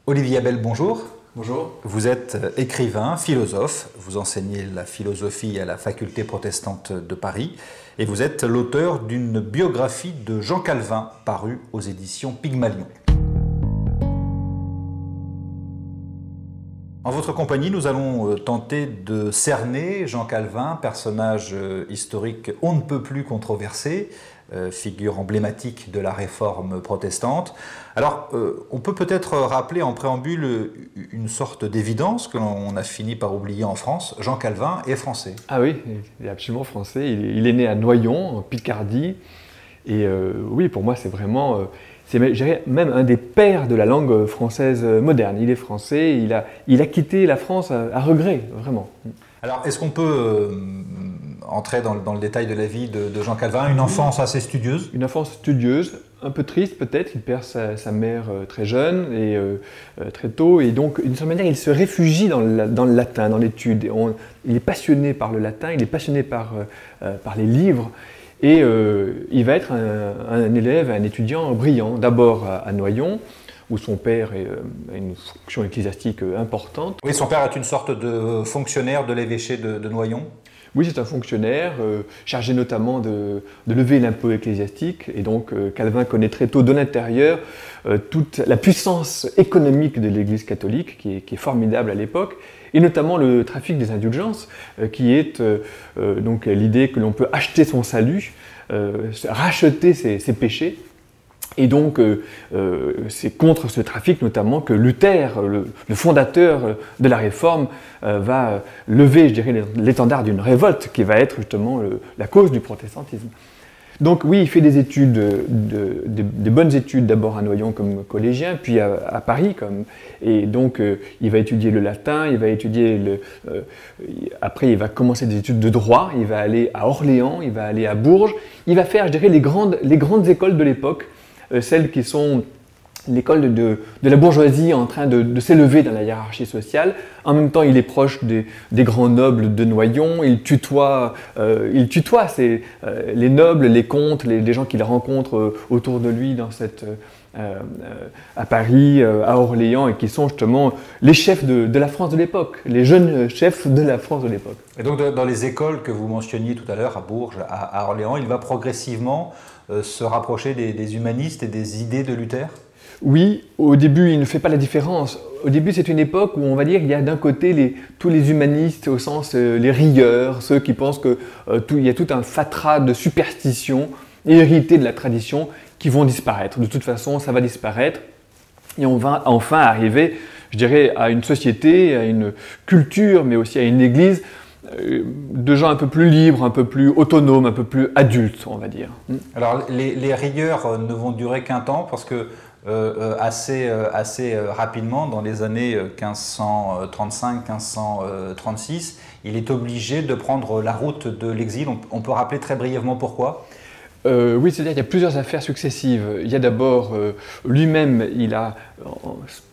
Olivier Abel, bonjour. Bonjour. Vous êtes écrivain, philosophe, vous enseignez la philosophie à la faculté protestante de Paris et vous êtes l'auteur d'une biographie de Jean Calvin parue aux éditions Pygmalion. En votre compagnie, nous allons tenter de cerner Jean Calvin, personnage historique on ne peut plus controversé, figure emblématique de la réforme protestante. Alors, on peut peut-être rappeler en préambule une sorte d'évidence que l'on a fini par oublier en France. Jean Calvin est français. Ah oui, il est absolument français. Il est né à Noyon, en Picardie. Et oui, pour moi, c'est vraiment... c'est même un des pères de la langue française moderne. Il est français, il a quitté la France à regret, vraiment. Alors, est-ce qu'on peut entrer dans le détail de la vie de Jean Calvin? Une enfance assez studieuse? Une enfance studieuse, un peu triste peut-être. Il perd sa mère très jeune et très tôt. Et donc, d'une certaine manière, il se réfugie dans le latin, dans l'étude. Il est passionné par le latin, il est passionné par les livres. Et il va être un élève, un étudiant brillant, d'abord à Noyon, où son père a une fonction ecclésiastique importante. Oui, son père est une sorte de fonctionnaire de l'évêché de Noyon. Oui, c'est un fonctionnaire chargé notamment de lever l'impôt ecclésiastique. Et donc Calvin connaît très tôt de l'intérieur toute la puissance économique de l'Église catholique, qui est formidable à l'époque, et notamment le trafic des indulgences, qui est donc l'idée que l'on peut acheter son salut, racheter ses péchés. Et donc, c'est contre ce trafic notamment que Luther, le fondateur de la Réforme, va lever, je dirais, l'étendard d'une révolte qui va être justement la cause du protestantisme. Donc oui, il fait des études, des bonnes études d'abord à Noyon comme collégien, puis à Paris. Et donc il va étudier le latin, il va étudier après il va commencer des études de droit, il va aller à Orléans, il va aller à Bourges, il va faire, je dirais, les grandes écoles de l'époque, celles qui sont l'école de la bourgeoisie en train de s'élever dans la hiérarchie sociale. En même temps, il est proche des grands nobles de Noyon, il tutoie les nobles, les comtes, les gens qu'il rencontre autour de lui à Paris, à Orléans, et qui sont justement les chefs de la France de l'époque, les jeunes chefs de la France de l'époque. Et donc dans les écoles que vous mentionniez tout à l'heure, à Bourges, à Orléans, il va progressivement se rapprocher des humanistes et des idées de Luther? Oui, au début, il ne fait pas la différence. Au début, c'est une époque où on va dire qu'il y a d'un côté tous les humanistes, au sens les rieurs, ceux qui pensent qu'il y a tout un fatras de superstitions héritées de la tradition qui vont disparaître. De toute façon, ça va disparaître et on va enfin arriver, je dirais, à une société, à une culture, mais aussi à une église de gens un peu plus libres, un peu plus autonomes, un peu plus adultes, on va dire. Alors, les rieurs ne vont durer qu'un temps parce que assez rapidement, dans les années 1535-1536, il est obligé de prendre la route de l'exil. On peut rappeler très brièvement pourquoi? Oui, c'est-à-dire qu'il y a plusieurs affaires successives. Il y a d'abord, lui-même, il a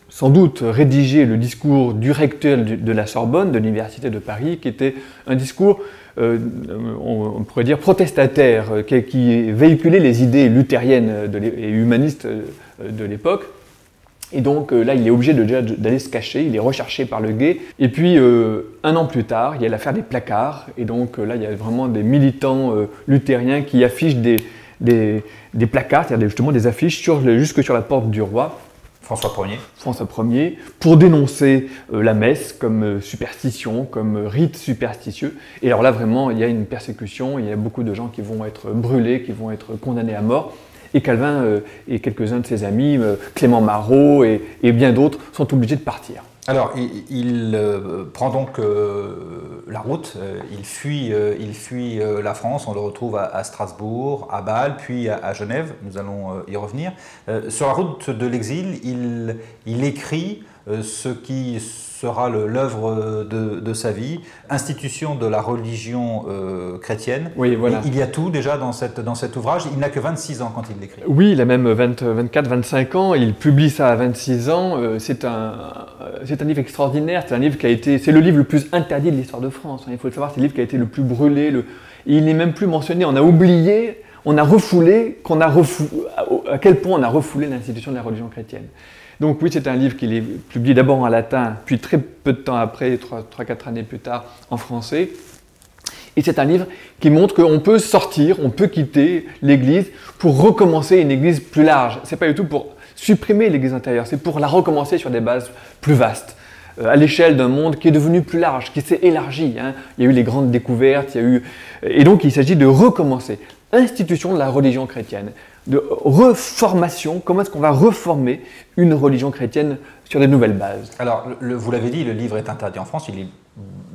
sans doute rédigé le discours du recteur de la Sorbonne, de l'Université de Paris, qui était un discours, on pourrait dire, protestataire, qui véhiculait les idées luthériennes et humanistes de l'époque. Et donc là, il est obligé d'aller se cacher, il est recherché par le guet. Et puis, un an plus tard, il y a l'affaire des placards. Et donc là, il y a vraiment des militants luthériens qui affichent des placards, c'est-à-dire justement des affiches jusque sur la porte du roi. François Ier. François Ier, pour dénoncer la messe comme superstition, comme rite superstitieux. Et alors là, vraiment, il y a une persécution, il y a beaucoup de gens qui vont être brûlés, qui vont être condamnés à mort. Et Calvin et quelques-uns de ses amis, Clément Marot et bien d'autres, sont obligés de partir. Alors, il prend donc la route, il fuit la France, on le retrouve à Strasbourg, à Bâle, puis à Genève, nous allons y revenir. Sur la route de l'exil, il écrit ce qui sera l'œuvre de sa vie, institution de la religion chrétienne. Oui, voilà. Il y a tout déjà dans cet ouvrage, il n'a que 26 ans quand il l'écrit. Oui, il a même 24-25 ans, il publie ça à 26 ans, c'est un livre extraordinaire, c'est le livre le plus interdit de l'histoire de France, il faut le savoir, c'est le livre qui a été le plus brûlé, il n'est même plus mentionné, on a oublié on a refoulé, à quel point on a refoulé l'institution de la religion chrétienne. Donc oui, c'est un livre qu'il est publié d'abord en latin, puis très peu de temps après, 3-4 années plus tard, en français. Et c'est un livre qui montre qu'on peut sortir, on peut quitter l'Église pour recommencer une Église plus large. Ce n'est pas du tout pour supprimer l'Église intérieure, c'est pour la recommencer sur des bases plus vastes, à l'échelle d'un monde qui est devenu plus large, qui s'est élargi. Hein. Il y a eu les grandes découvertes, et donc il s'agit de recommencer. Institution de la religion chrétienne, de reformation, comment est-ce qu'on va reformer une religion chrétienne sur des nouvelles bases. Alors, vous l'avez dit, le livre est interdit en France, il est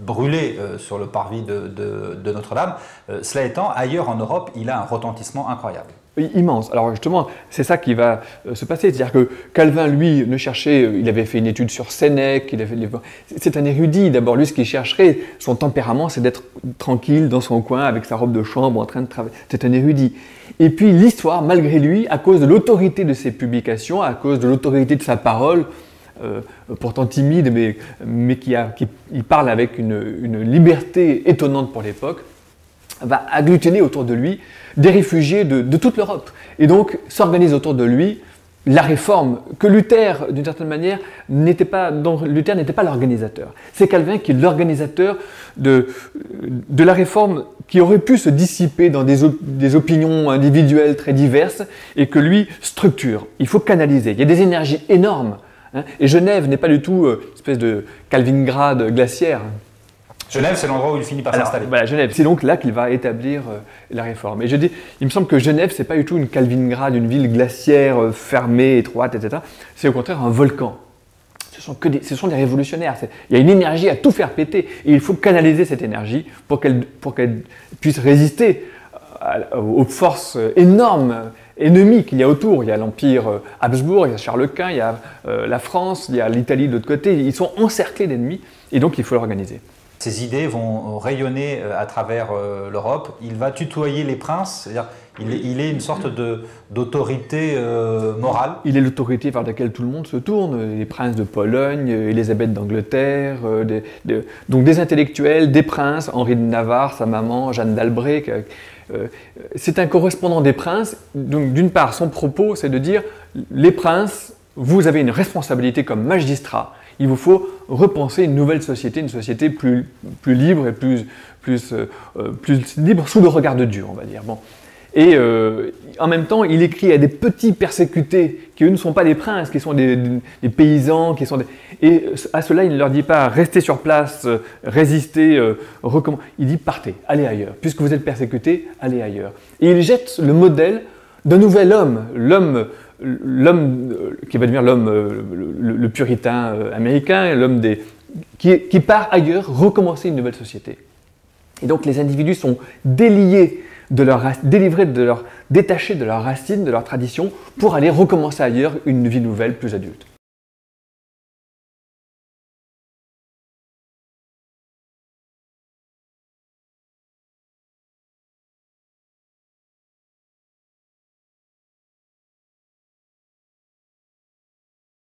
brûlé sur le parvis de Notre-Dame. Cela étant, ailleurs en Europe, il a un retentissement incroyable. Immense. Alors justement, c'est ça qui va se passer. C'est-à-dire que Calvin, lui, ne cherchait, il avait fait une étude sur Sénèque, c'est un érudit. D'abord, lui, ce qu'il chercherait, son tempérament, c'est d'être tranquille dans son coin, avec sa robe de chambre, en train de travailler. C'est un érudit. Et puis l'histoire, malgré lui, à cause de l'autorité de ses publications, à cause de l'autorité de sa parole, pourtant timide, mais qui parle avec une liberté étonnante pour l'époque, va agglutiner autour de lui des réfugiés de toute l'Europe. Et donc s'organise autour de lui la réforme que Luther, d'une certaine manière, dont Luther n'était pas l'organisateur. C'est Calvin qui est l'organisateur de la réforme qui aurait pu se dissiper dans des opinions individuelles très diverses et que lui structure. Il faut canaliser. Il y a des énergies énormes. Hein, et Genève n'est pas du tout une espèce de Calvingrad glaciaire. Genève, c'est l'endroit où il finit par s'installer. Voilà, Genève, c'est donc là qu'il va établir la réforme. Et je dis, il me semble que Genève, c'est pas du tout une Calvingrad, une ville glaciaire, fermée, étroite, etc. C'est au contraire un volcan. Ce sont des révolutionnaires. Il y a une énergie à tout faire péter. Et il faut canaliser cette énergie pour qu'elle puisse résister aux forces énormes, ennemies qu'il y a autour. Il y a l'Empire Habsbourg, il y a Charles Quint, il y a la France, il y a l'Italie de l'autre côté. Ils sont encerclés d'ennemis et donc il faut l'organiser. Ces idées vont rayonner à travers l'Europe. Il va tutoyer les princes, c'est-à-dire il est une sorte d'autorité morale. Il est l'autorité vers laquelle tout le monde se tourne, les princes de Pologne, Élisabeth d'Angleterre, donc des intellectuels, des princes, Henri de Navarre, sa maman, Jeanne d'Albret. C'est un correspondant des princes. Donc d'une part, son propos, c'est de dire, les princes, vous avez une responsabilité comme magistrats. Il vous faut repenser une nouvelle société, une société plus libre et plus libre sous le regard de Dieu, on va dire. Bon. Et en même temps, il écrit à des petits persécutés qui, eux, ne sont pas des princes, qui sont des paysans, et à cela, il ne leur dit pas « restez sur place, résistez, il dit « partez, allez ailleurs. Puisque vous êtes persécutés, allez ailleurs. » Et il jette le modèle d'un nouvel homme, l'homme qui va devenir l'homme, le puritain américain, l'homme qui part ailleurs, recommencer une nouvelle société. Et donc les individus sont déliés détachés de leurs racines, de leur tradition, pour aller recommencer ailleurs une vie nouvelle, plus adulte.